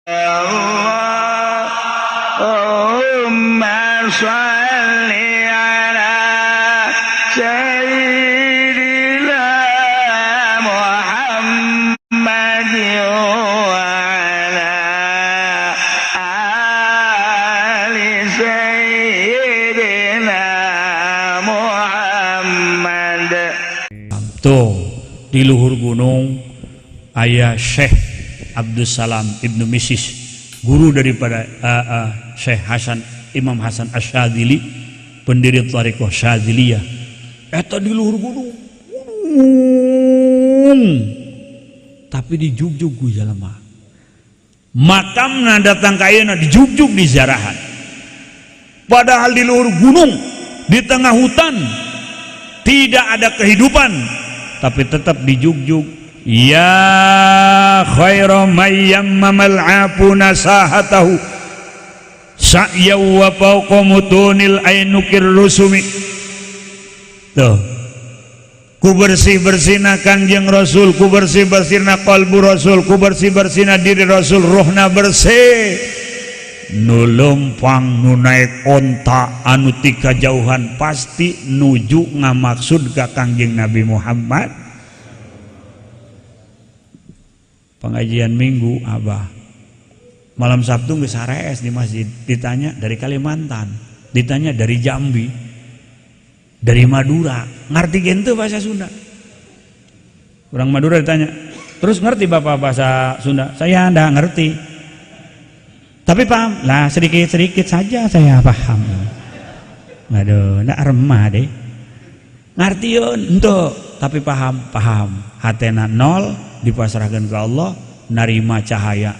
Allahumma sholli ala sayyidina Muhammad wa ala ali sayyidina Muhammad. Tuh di luhur gunung ayah Syekh Abdus Salam Ibnu Misis, guru daripada Syekh Hasan Imam Hasan Asyadzili, pendiri Thariqah Syadziliyah. Eta di luhur gunung, tapi di jugjug ku jalema. Makamna datang ka ayeuna di jugjug di ziarahan. Padahal di luhur gunung, di tengah hutan, tidak ada kehidupan, tapi tetap di jugjug. Ya khairu may yammamal afuna sahatahu sa'yaw wa fawqa mutunil ainukir rusumi. Tuh, ku bersih-bersihna Kanjeng Rasul, ku bersih-bersihna qalbu Rasul, ku bersih-bersihna diri Rasul, rohna bersih. Nu lempang nu naik onta anu ti kajauhan pasti nuju ngamaksud ka Kanjeng Nabi Muhammad. Pengajian minggu Abah malam Sabtu geus sarees di masjid, ditanya dari Kalimantan, ditanya dari Jambi, dari Madura, ngerti gitu bahasa Sunda. Orang Madura ditanya, terus ngerti Bapak bahasa Sunda? Saya enggak ngerti, tapi paham lah, sedikit-sedikit saja saya paham. Aduh, enggak remah deh, ngerti yun untuk, tapi paham hatena nol, dipasrahkan ke Allah, narima cahaya.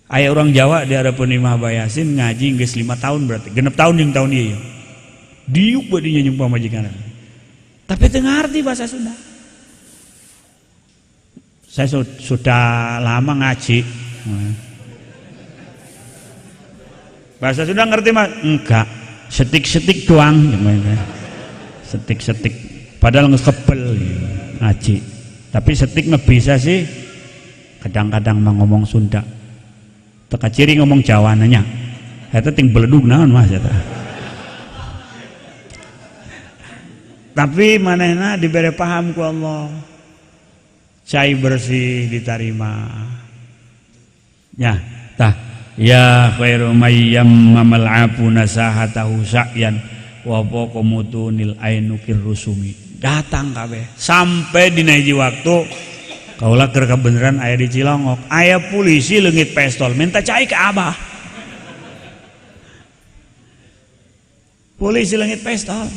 Aya orang Jawa di harapan Imah Bayasin ngaji geus 5 tahun, berarti 6 tahun yang tahun ieu. Diuk badinya nyumpah majikan. Tapi teu ngarti bahasa Sunda. Saya sudah lama ngaji. Bahasa Sunda ngerti mah? Enggak. Setik-setik doang. Setik-setik. Padahal geus kebel ngaji. Tapi setik ngebisa sih, kadang-kadang mah ngomong Sunda, teka ciri ngomong Jawa nanya, eta ting beledug naon mas eta. Tapi manehna diberi paham ku Allah, cai bersih diterima. Ya, tah, ya khairu may yammamal afuna sahatahu sa'yan wa faqa mutunil ainukir rusumi. Datang kabeh sampai di hiji waktu kaulah keur kebeneran aya di Cilongok, aya polisi leungit pistol minta cai ke Abah. Polisi leungit pistol,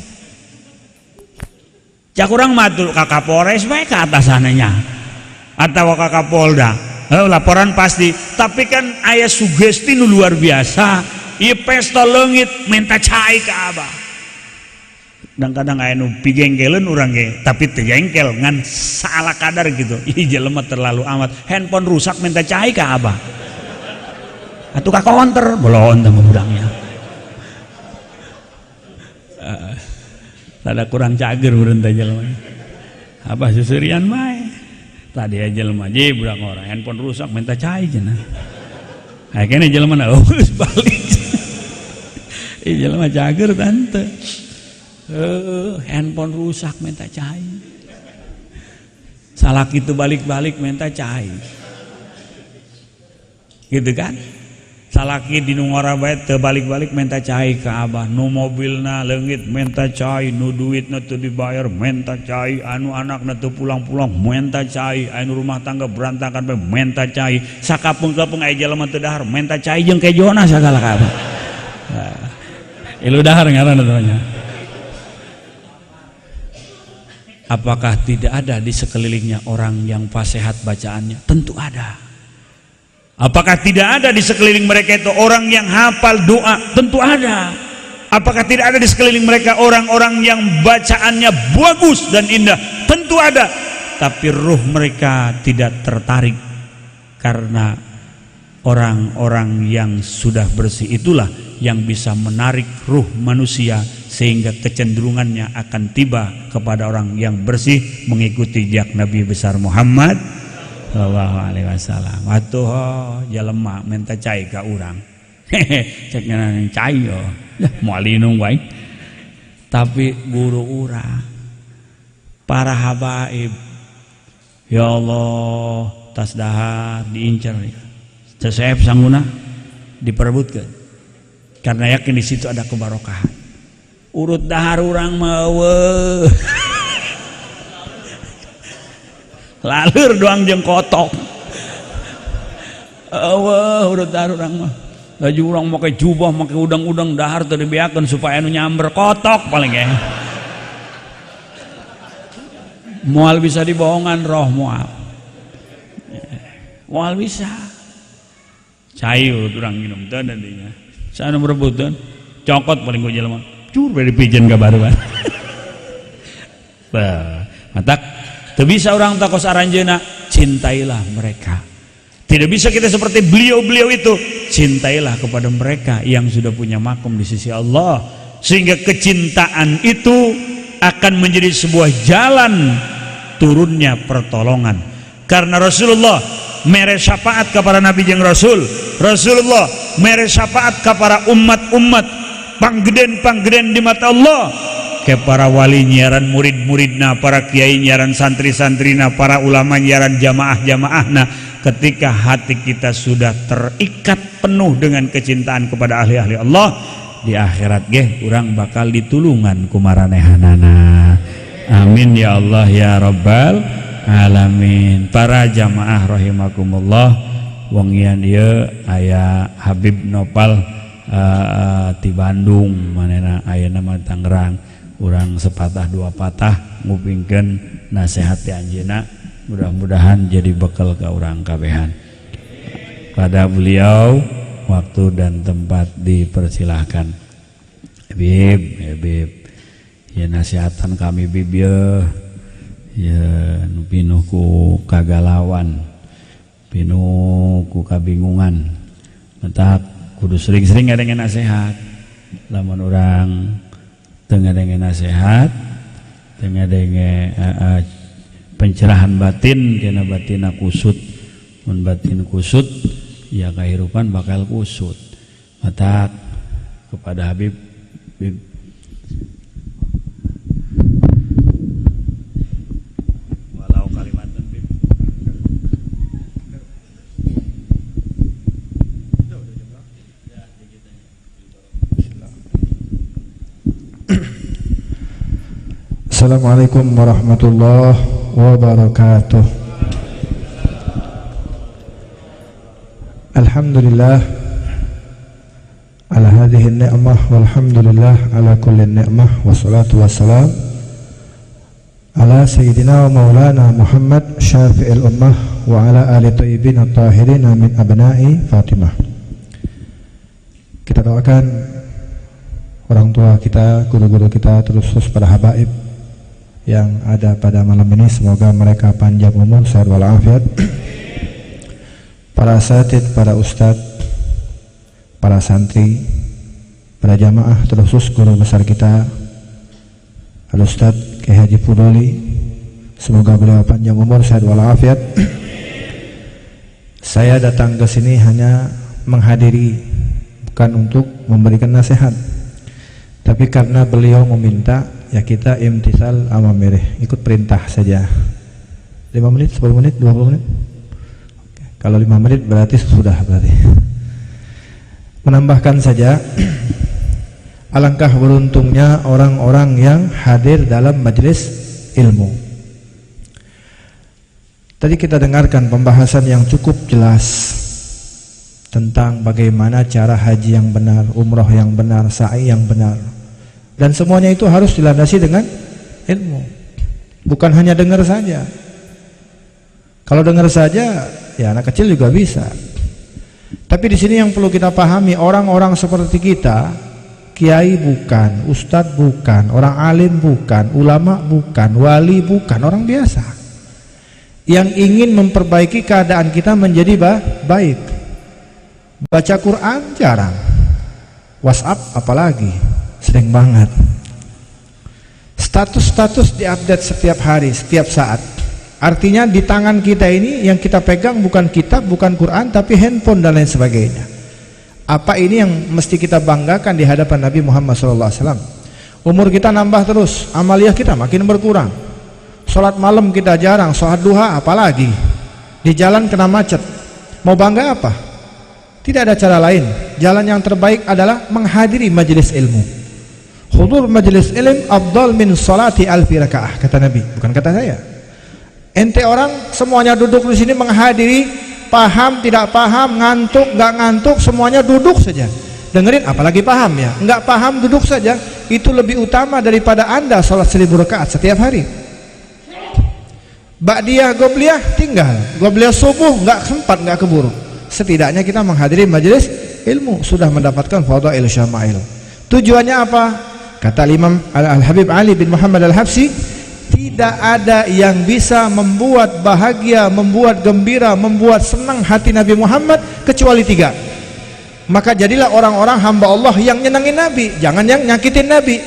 cak urang matul ka Kapolres bae ka atasananya atawa ka Kapolda, laporan pasti. Tapi kan aya sugesti nu luar biasa, ieu pistol leungit minta cai ke Abah. Kadang-kadang aya nu pigengkeun urang ge, tapi teu jengkel ngan salah kadar gitu. Ih jelema terlalu amat, handphone rusak minta cai ka Abah. Atuh ka counter belon teh budaknya. Rada kurang cager urang teh jelema. Abah susurian bae. Tadi aja jelema je budak orang handphone rusak minta cai cenah. Aya kene jelema na geus balik. Ih jelema cager tante. Handphone rusak minta cai, salah gitu balik-balik minta cai, gitu kan? Salah di nu ngora bae teu balik-balik minta cai ke Abah. Nu mobilna leungit minta cai, nu duitna teu dibayar minta cai, anu anakna teu pulang-pulang minta cai, anu rumah tangga berantakan bae minta cai, sakapeung-kapeung aya jelema teu dahar minta cai jeung kejona sagala ka Abah. Ilu dahar ngaranna namanya. Apakah tidak ada di sekelilingnya orang yang fasihat bacaannya? Tentu ada. Apakah tidak ada di sekeliling mereka itu orang yang hafal doa? Tentu ada. Apakah tidak ada di sekeliling mereka orang-orang yang bacaannya bagus dan indah? Tentu ada. Tapi ruh mereka tidak tertarik, karena orang-orang yang sudah bersih itulah yang bisa menarik ruh manusia sehingga kecenderungannya akan tiba kepada orang yang bersih mengikuti jejak Nabi besar Muhammad sallallahu alaihi wasallam. Atuh jelema minta cai ka urang. Cek nang cai yo. Moal linung wae. Tapi guru urang para habaib, ya Allah, tas dahar diincar, cesep sangguna diperebutkan, karena yakin di situ ada kebarokahan. Urut dahar urang mawe, lalur doang jeung kotok. Urut dahar urang mah. Laju urang make jubah, make udang-udang dahar teu dibeakeun supaya anu nyamber kotok paling ya. Moal bisa dibohongan roh moal. Moal bisa. Cai urut urang minum teh nantinya. Sana berebutan, cokot paling ku jelema. Cur bari pijen kabaruan. Bah, matak teu bisa urang takos aranjeuna, cintailah mereka. Tidak bisa kita seperti beliau-beliau itu. Cintailah kepada mereka yang sudah punya makom di sisi Allah, sehingga kecintaan itu akan menjadi sebuah jalan turunnya pertolongan. Karena Rasulullah mere syafaat kepada Nabi jeung Rasul, Rasulullah mere syafaat kepada umat-umat panggeden-panggeden di mata Allah, ke para wali nyiaran murid-muridna, para kiai nyiaran santri-santrina, para ulama nyiaran jamaah-jamaahna. Ketika hati kita sudah terikat penuh dengan kecintaan kepada ahli-ahli Allah, di akhirat ge urang bakal ditulungan ku maranehanana. Amin ya Allah ya Rabbal alamin. Para jamaah rahimakumullah, wong ieu dieu aya Habib Nopal ti Bandung, manehna ayeuna mah Tangerang. Urang sepatah dua patah ngupingkeun nasihat ti anjeunna. Mudah-mudahan jadi bekal ke orang kabehan. Pada beliau waktu dan tempat dipersilahkan. Habib, ya nasihatan kami Bib ya pinuh ku kagalawan, pinuh ku kabingungan. Mentak kudu sering-sering ngadenge nasihat. Lamun orang teu ngadenge nasihat, teu ngadenge pencerahan batin, karena batina kusut, mun batin kusut ya kehidupan bakal kusut. Mata kepada Habib walau kalimatan Bib. Assalamualaikum warahmatullahi wabarakatuh. Alhamdulillah ala hadhihi ni'mah walhamdulillah ala kulli ni'mah, wassalatu wassalam ala sayyidina wa maulana Muhammad syafi'il ummah wa ala ali thayyibin at-tahirin min abna'i Fatimah. Kita doakan orang tua kita, guru-guru kita, terus para habaib yang ada pada malam ini, semoga mereka panjang umur, sehat walafiat. Para asatid, para ustadz, para santri, para jamaah, terkhusus guru besar kita Al-Ustadz Kiai Haji Fudoli, semoga beliau panjang umur, sehat walafiat. Saya datang ke sini hanya menghadiri, bukan untuk memberikan nasihat, tapi karena beliau meminta, ya kita imtisal amamirih, ikut perintah saja. 5 menit, 10 menit, 20 menit. Oke. Kalau 5 menit berarti sudah berarti. Menambahkan saja, alangkah beruntungnya orang-orang yang hadir dalam majelis ilmu. Tadi kita dengarkan pembahasan yang cukup jelas tentang bagaimana cara haji yang benar, umroh yang benar, sa'i yang benar. Dan semuanya itu harus dilandasi dengan ilmu. Bukan hanya dengar saja. Kalau dengar saja, ya anak kecil juga bisa. Tapi di sini yang perlu kita pahami, orang-orang seperti kita, kiai bukan, ustadz bukan, orang alim bukan, ulama bukan, wali bukan, orang biasa. Yang ingin memperbaiki keadaan kita menjadi baik. Baca Quran jarang. WhatsApp apalagi. Sering banget. Status-status diupdate setiap hari, setiap saat. Artinya di tangan kita ini yang kita pegang bukan kitab, bukan Quran, tapi handphone dan lain sebagainya. Apa ini yang mesti kita banggakan di hadapan Nabi Muhammad SAW? Umur kita nambah terus, amaliyah kita makin berkurang. Sholat malam kita jarang, sholat duha apalagi. Di jalan kena macet. Mau bangga apa? Tidak ada cara lain. Jalan yang terbaik adalah menghadiri majelis ilmu. Hudur majelis ilm afdal min salati alfi rakaah, kata Nabi, bukan kata saya. Ente orang semuanya duduk di sini menghadiri, paham tidak paham, ngantuk nggak ngantuk, semuanya duduk saja. Dengerin, apalagi paham ya. Nggak paham duduk saja, itu lebih utama daripada Anda sholat 1000 rakaat setiap hari. Ba'diyah gobliyah tinggal, gobliyah subuh nggak sempat, nggak keburu. Setidaknya kita menghadiri majelis ilmu sudah mendapatkan fadail syama'il. Tujuannya apa? Kata Imam Al-Habib Ali bin Muhammad Al-Habsi, tidak ada yang bisa membuat bahagia, membuat gembira, membuat senang hati Nabi Muhammad kecuali 3. Maka jadilah orang-orang hamba Allah yang nyenangin Nabi, jangan yang nyakitin Nabi.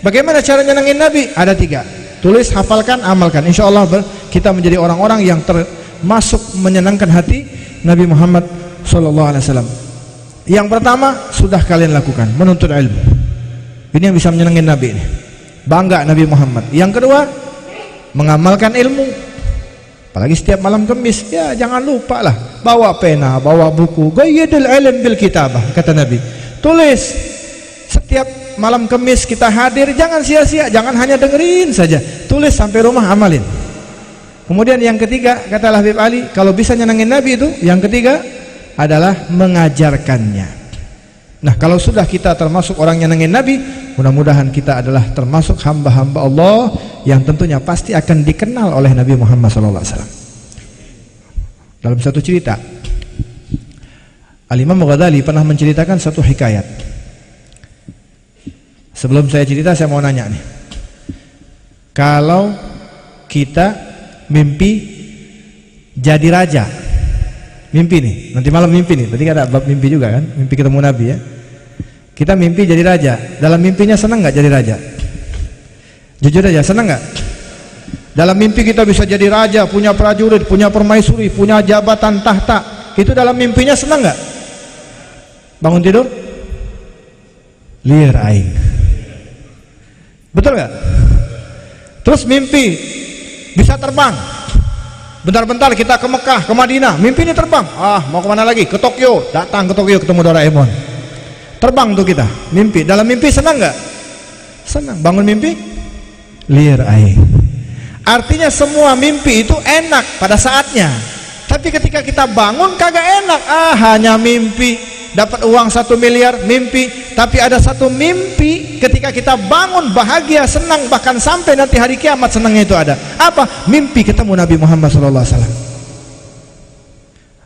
Bagaimana cara nyenangin Nabi? Ada 3. Tulis, hafalkan, amalkan. Insya Allah kita menjadi orang-orang yang termasuk menyenangkan hati Nabi Muhammad SAW. Yang pertama sudah kalian lakukan, menuntut ilmu. Ini yang bisa menyenangkan Nabi ini. Bangga Nabi Muhammad. Yang kedua, mengamalkan ilmu. Apalagi setiap malam Kamis, ya jangan lupa lah bawa pena, bawa buku. Qayyidul ilm bil kitabah, kata Nabi. Tulis. Setiap malam Kamis kita hadir, jangan sia-sia, jangan hanya dengerin saja. Tulis sampai rumah, amalin. Kemudian yang ketiga, kata Habib Ali, kalau bisa nyenangin Nabi itu, yang ketiga adalah mengajarkannya. Nah, kalau sudah kita termasuk orang yang nyenangin Nabi, mudah-mudahan kita adalah termasuk hamba-hamba Allah yang tentunya pasti akan dikenal oleh Nabi Muhammad SAW. Dalam satu cerita, Al-Imam Ghazali pernah menceritakan satu hikayat. Sebelum saya cerita, saya mau nanya nih, kalau kita mimpi jadi raja, mimpi nih, nanti malam mimpi nih, berarti ada bab mimpi juga kan, mimpi ketemu Nabi ya. Kita mimpi jadi raja, dalam mimpinya senang nggak jadi raja? Jujur aja, senang nggak? Dalam mimpi kita bisa jadi raja, punya prajurit, punya permaisuri, punya jabatan tahta, itu dalam mimpinya senang nggak? Bangun tidur, liar aing, betul nggak? Terus mimpi bisa terbang. Bentar-bentar kita ke Mekah, ke Madinah, mimpi ini terbang. Mau kemana lagi? Ke Tokyo. Datang ke Tokyo ketemu Doraemon. Terbang tuh kita, mimpi. Dalam mimpi senang nggak? Senang. Bangun mimpi, liar aing. Artinya semua mimpi itu enak pada saatnya. Tapi ketika kita bangun kagak enak. Hanya mimpi. Dapat uang 1 miliar, mimpi. Tapi ada satu mimpi ketika kita bangun bahagia, senang, bahkan sampai nanti hari kiamat senangnya itu ada. Apa? Mimpi ketemu Nabi Muhammad SAW.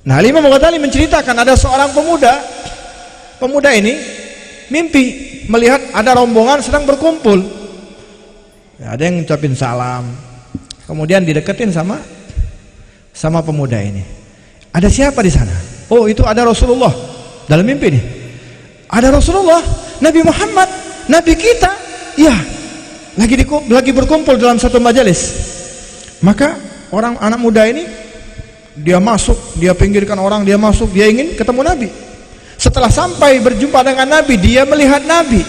Nah, Imam Ghazali menceritakan ada seorang pemuda. Pemuda ini mimpi melihat ada rombongan sedang berkumpul. Ya, ada yang ngucapin salam. Kemudian dideketin sama pemuda ini. Ada siapa di sana? Oh, itu ada Rasulullah. Dalam mimpi nih, ada Rasulullah, Nabi Muhammad, Nabi kita, ya, lagi berkumpul dalam satu majelis. Maka orang anak muda ini, dia masuk, dia pinggirkan orang, dia masuk, dia ingin ketemu Nabi. Setelah sampai berjumpa dengan Nabi, dia melihat Nabi,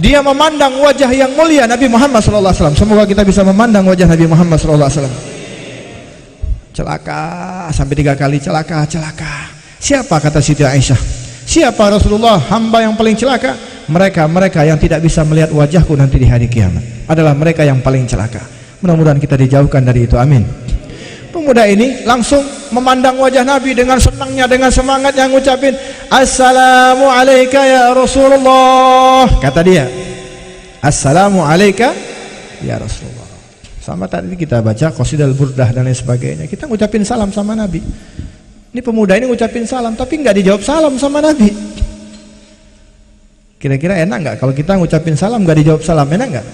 dia memandang wajah yang mulia Nabi Muhammad SAW. Semoga kita bisa memandang wajah Nabi Muhammad SAW. Celaka sampai 3 kali, celaka. Siapa, kata Siti Aisyah, siapa Rasulullah, hamba yang paling celaka? Mereka yang tidak bisa melihat wajahku nanti di hari kiamat adalah mereka yang paling celaka. Mudah-mudahan kita dijauhkan dari itu, amin. Pemuda ini langsung memandang wajah Nabi dengan senangnya, dengan semangatnya, ngucapin assalamu alayka ya Rasulullah. Kata dia, assalamu alayka ya Rasulullah. Sama tadi kita baca Qasidul Burdah dan lain sebagainya, kita ngucapin salam sama Nabi. Ini pemuda ini ngucapin salam, tapi nggak dijawab salam sama Nabi. Kira-kira enak nggak kalau kita ngucapin salam nggak dijawab salam? Enak nggak?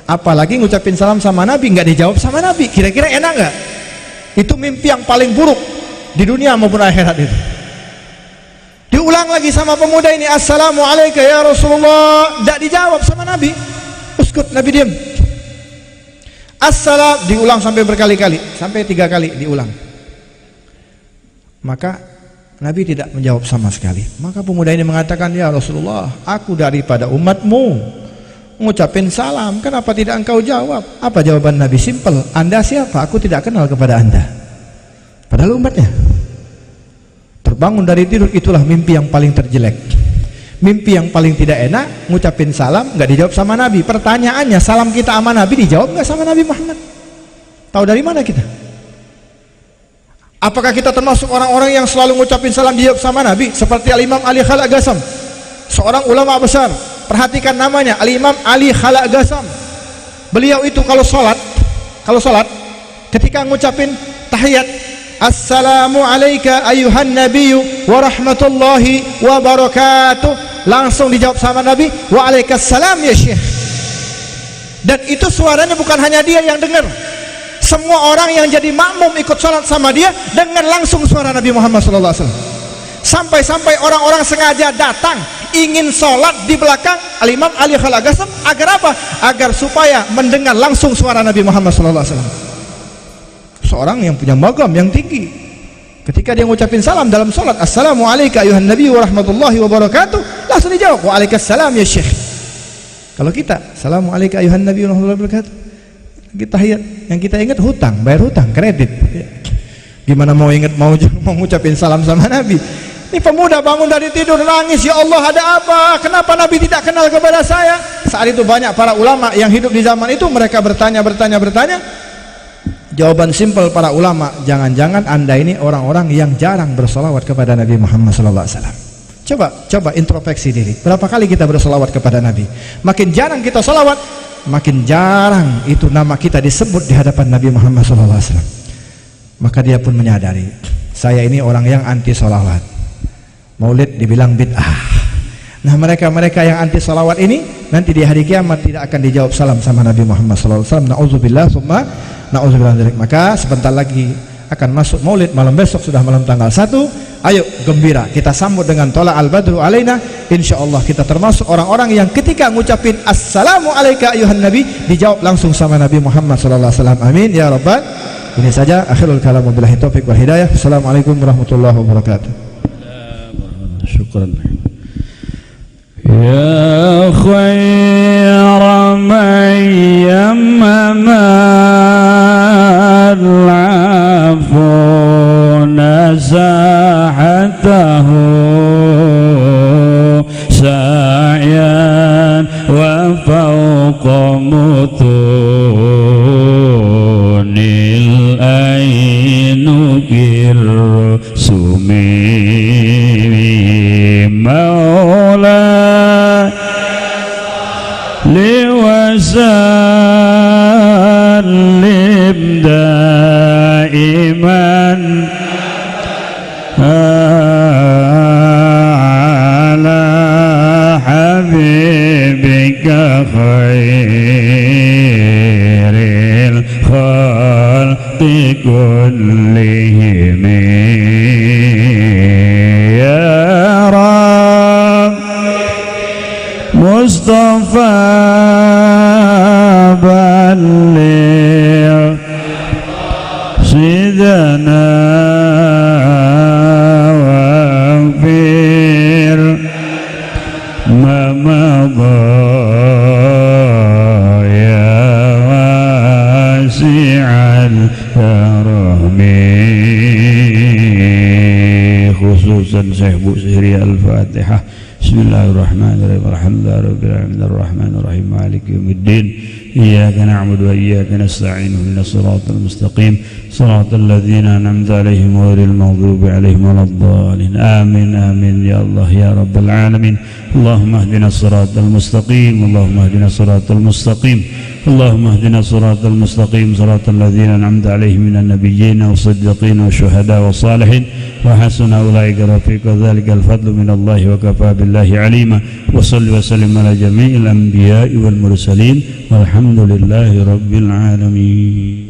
Apalagi ngucapin salam sama Nabi nggak dijawab sama Nabi. Kira-kira enak nggak? Itu mimpi yang paling buruk di dunia maupun akhirat itu. Diulang lagi sama pemuda ini, assalamu alayka ya Rasulullah. Nggak dijawab sama Nabi. Uskut, Nabi diam. Assalam diulang sampai berkali-kali, sampai 3 kali diulang. Maka Nabi tidak menjawab sama sekali. Maka pemuda ini mengatakan, ya Rasulullah, aku daripada umatmu, ngucapin salam, kenapa tidak engkau jawab? Apa jawaban Nabi? Simple, Anda siapa? Aku tidak kenal kepada Anda. Padahal umatnya. Terbangun dari tidur, itulah mimpi yang paling terjelek. Mimpi yang paling tidak enak, ngucapin salam nggak dijawab sama Nabi. Pertanyaannya, salam kita sama Nabi dijawab nggak sama Nabi Muhammad? Tahu dari mana kita? Apakah kita termasuk orang-orang yang selalu ngucapin salam dijawab sama Nabi? Seperti Al-Imam Ali Khalaq Ghasam, seorang ulama besar. Perhatikan namanya, Al-Imam Ali Khalaq Ghasam. Beliau itu kalau sholat, ketika ngucapin tahiyat, Assalamu alayka ayuhan nabiyyu wa rahmatullahi wa barakatuh, langsung dijawab sama Nabi, wa alaikassalam ya syekh. Dan itu suaranya bukan hanya dia yang dengar, semua orang yang jadi makmum ikut sholat sama dia dengar langsung suara Nabi Muhammad SAW. Sampai-sampai orang-orang sengaja datang ingin sholat di belakang Al-Imam Ali Khalaq Ghasam. Agar apa? Agar supaya mendengar langsung suara Nabi Muhammad SAW. Seorang yang punya magam yang tinggi, ketika dia ngucapin salam dalam sholat, Assalamu alayka ayuhan nabi wa rahmatullahi wa barakatuh, langsung dijawab, wa alaikassalam ya syekh. Kalau kita, Assalamu alayka ayuhan nabi wa rahmatullahi wa barakatuh, kita yang kita ingat hutang, bayar hutang, kredit. Gimana mau ingat, mau ngucapin salam sama Nabi? Ini pemuda bangun dari tidur nangis, ya Allah, ada apa? Kenapa Nabi tidak kenal kepada saya? Saat itu banyak para ulama yang hidup di zaman itu, mereka bertanya. Jawaban simpel para ulama, jangan-jangan Anda ini orang-orang yang jarang bersolawat kepada Nabi Muhammad SAW. Coba introspeksi diri. Berapa kali kita bersolawat kepada Nabi? Makin jarang kita solawat, makin jarang itu nama kita disebut di hadapan Nabi Muhammad SAW. Maka dia pun menyadari, saya ini orang yang anti solawat. Maulid dibilang bid'ah. Nah, mereka yang anti solawat ini nanti di hari kiamat tidak akan dijawab salam sama Nabi Muhammad SAW. Na'udzubillah summa na'udzubillah dzalik. Maka sebentar lagi akan masuk Maulid, malam besok sudah malam tanggal 1. Ayo gembira, kita sambut dengan tola al-badru alaina. Insyaallah kita termasuk orang-orang yang ketika ngucapin Assalamu alayka ayuhan nabi dijawab langsung sama Nabi Muhammad SAW. Amin ya rabbal. Ini saja, akhirul kalam, wabillahi taufiq wal hidayah. Assalamualaikum warahmatullahi wabarakatuh. Syukran. Ya khaira man yammama al-afu nasahatahu sa'yan wa fawqa mutunil ainukir sumi maula liwasallim daiman ala habibika khairil khalqi kullihim ya Rabb Mustafa balligh sidana waghfir ma madha ya wasi'al karami. Khususan Syekh Bu Sihri Al-Fatihah. Bismillahirrahmanirrahim. Alhamdulillahirabbil alamin arrahmanir rahim maliki yaumiddin. Iyyaka na'budu wa iyyaka nasta'in ihdinas siratal mustaqim siratal ladzina an'amta 'alaihim ghairil maghdubi 'alaihim waladdallin. Amin amin ya Allah ya rabbal alamin. Allahumma ihdinas siratal mustaqim. Allahumma ihdinas siratal mustaqim. Allahumma ihdinas siratal mustaqim siratal ladzina an'amta 'alaihim minan nabiyyin was-siddiqin wasyuhada was-salihin wa hasuna ulaika rafiqa. Dzalikal fadlu minallahi wa kafa billahi 'alima. Wa shalli wa sallim ala jami'il anbiya'i wal mursalin walhamdulillahi rabbil alamin.